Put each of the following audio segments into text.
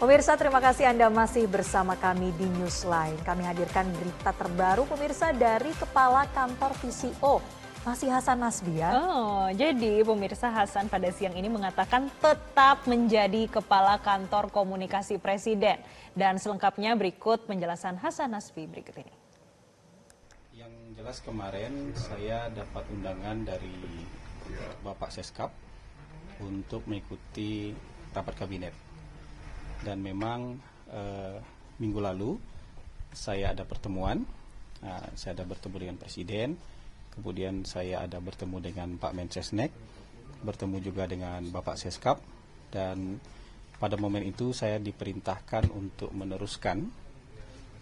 Pemirsa, terima kasih Anda masih bersama kami di Newsline. Kami hadirkan berita terbaru pemirsa dari Kepala Kantor PCO, masih Hasan Nasbi ya. Jadi pemirsa, Hasan pada siang ini mengatakan tetap menjadi Kepala Kantor Komunikasi Presiden. Dan selengkapnya berikut penjelasan Hasan Nasbi berikut ini. Yang jelas kemarin saya dapat undangan dari Bapak Seskap untuk mengikuti rapat kabinet. Dan memang minggu lalu saya ada pertemuan, saya ada bertemu dengan Presiden, kemudian saya ada bertemu dengan Pak Mensesnek, bertemu juga dengan Bapak Seskap, dan pada momen itu saya diperintahkan untuk meneruskan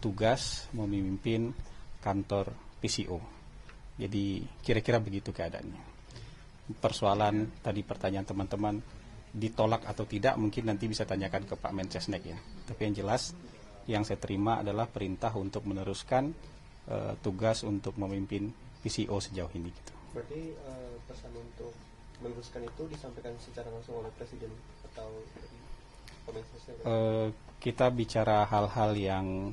tugas memimpin kantor PCO. Jadi kira-kira begitu keadaannya. Persoalan tadi pertanyaan teman-teman, ditolak atau tidak mungkin nanti bisa tanyakan ke Pak Mensesnek ya. Tapi yang jelas yang saya terima adalah perintah untuk meneruskan tugas untuk memimpin PCO sejauh ini gitu. Berarti pesan untuk meneruskan itu disampaikan secara langsung oleh Presiden atau Pak Mensesnek? Kita bicara hal-hal yang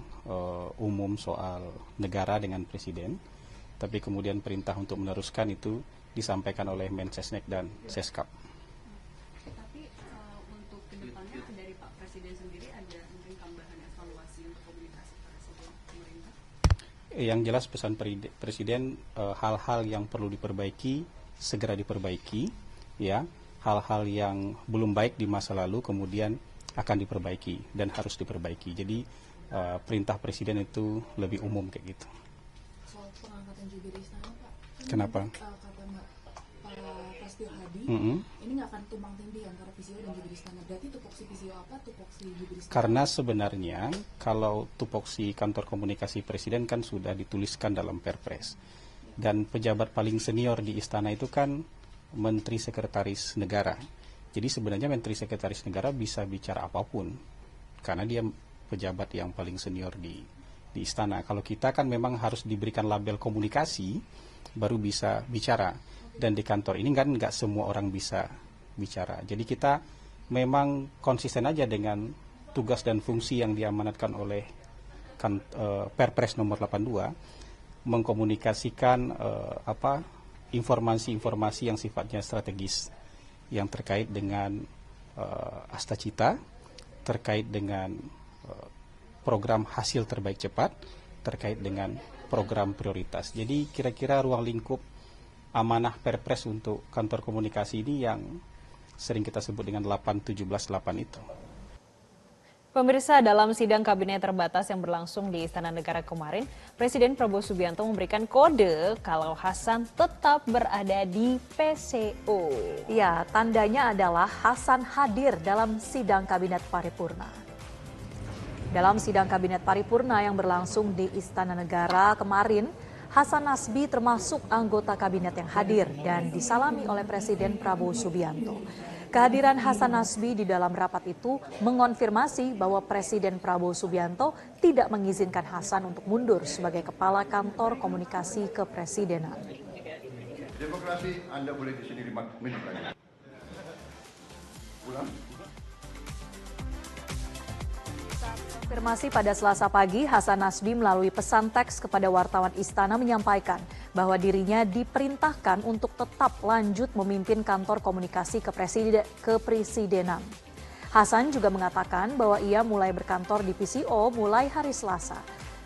umum soal negara dengan Presiden, tapi kemudian perintah untuk meneruskan itu disampaikan oleh Mensesnek dan Seskap. Tapi untuk kedepannya dari Pak Presiden sendiri ada mungkin tambahan evaluasi untuk komunikasi pada sebelum pemerintah? Yang jelas pesan Presiden, hal-hal yang perlu diperbaiki segera diperbaiki, ya. Hal-hal yang belum baik di masa lalu kemudian akan diperbaiki dan harus diperbaiki. Jadi perintah Presiden itu lebih umum kayak gitu. Soal pengangkatan jubir istana, Pak. Kenapa? Kata Pak Prasetyo Hadi, ini nggak akan tumpang tindih antara PCO dan jubir istana. Berarti tupoksi PCO apa, tupoksi jubir istana? Karena sebenarnya kalau tupoksi kantor komunikasi Presiden kan sudah dituliskan dalam Perpres. Dan pejabat paling senior di istana itu kan Menteri Sekretaris Negara. Jadi sebenarnya Menteri Sekretaris Negara bisa bicara apapun, karena dia pejabat yang paling senior di istana. Kalau kita kan memang harus diberikan label komunikasi, baru bisa bicara. Dan di kantor ini kan nggak semua orang bisa bicara. Jadi kita memang konsisten aja dengan tugas dan fungsi yang diamanatkan oleh Perpres nomor 82, mengkomunikasikan informasi-informasi yang sifatnya strategis, yang terkait dengan Astacita, terkait dengan program hasil terbaik cepat, terkait dengan program prioritas. Jadi kira-kira ruang lingkup amanah Perpres untuk kantor komunikasi ini yang sering kita sebut dengan 8-17-8 itu. Pemirsa, dalam sidang kabinet terbatas yang berlangsung di Istana Negara kemarin, Presiden Prabowo Subianto memberikan kode kalau Hasan tetap berada di PCO. Ya, tandanya adalah Hasan hadir dalam sidang kabinet paripurna. Dalam sidang kabinet paripurna yang berlangsung di Istana Negara kemarin, Hasan Nasbi termasuk anggota kabinet yang hadir dan disalami oleh Presiden Prabowo Subianto. Kehadiran Hasan Nasbi di dalam rapat itu mengonfirmasi bahwa Presiden Prabowo Subianto tidak mengizinkan Hasan untuk mundur sebagai Kepala Kantor Komunikasi Kepresidenan. Demokrasi, Anda boleh di sini 5 menit lagi. Pulang. Konfirmasi pada Selasa pagi, Hasan Nasbi melalui pesan teks kepada wartawan Istana menyampaikan bahwa dirinya diperintahkan untuk tetap lanjut memimpin kantor komunikasi kepresidenan. Hasan juga mengatakan bahwa ia mulai berkantor di PCO mulai hari Selasa.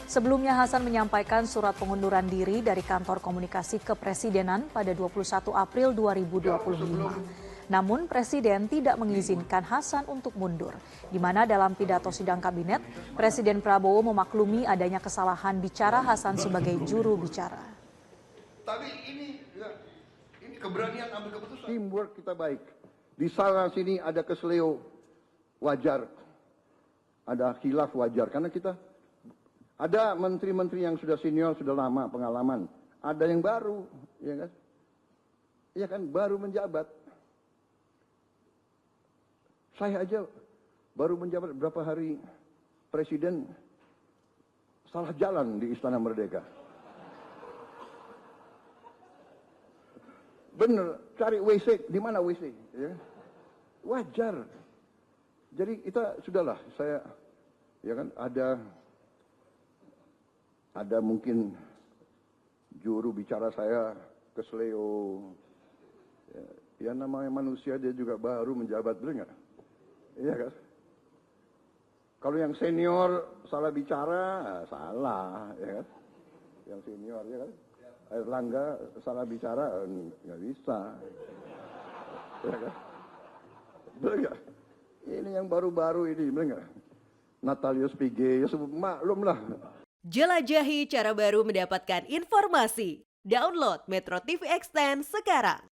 Sebelumnya Hasan menyampaikan surat pengunduran diri dari kantor komunikasi kepresidenan pada 21 April 2025. Namun Presiden tidak mengizinkan Hasan untuk mundur, di mana dalam pidato sidang kabinet, Presiden Prabowo memaklumi adanya kesalahan bicara Hasan sebagai juru bicara. Tapi ini keberanian ambil keputusan. Teamwork kita baik. Di sana sini ada keseleo wajar, ada khilaf wajar, karena kita ada menteri-menteri yang sudah senior, sudah lama pengalaman, ada yang baru, ya kan? Ya kan, baru menjabat. Saya aja baru menjabat berapa hari Presiden salah jalan di Istana Merdeka. Bener, cari WC, di mana WC? Ya. Wajar. Jadi kita sudahlah, saya ya kan ada mungkin juru bicara saya kesleo. Ya namanya manusia, dia juga baru menjabat, betul nggak? Iya kan? Kalau yang senior salah bicara, salah, ya kan? Yang senior, ya kan? Erlangga salah bicara, nggak bisa. Ya kan? Betul nggak? Ini yang baru-baru ini, betul nggak? Natalius Pige, ya maklum lah. Jelajahi cara baru mendapatkan informasi. Download Metro TV Extend sekarang.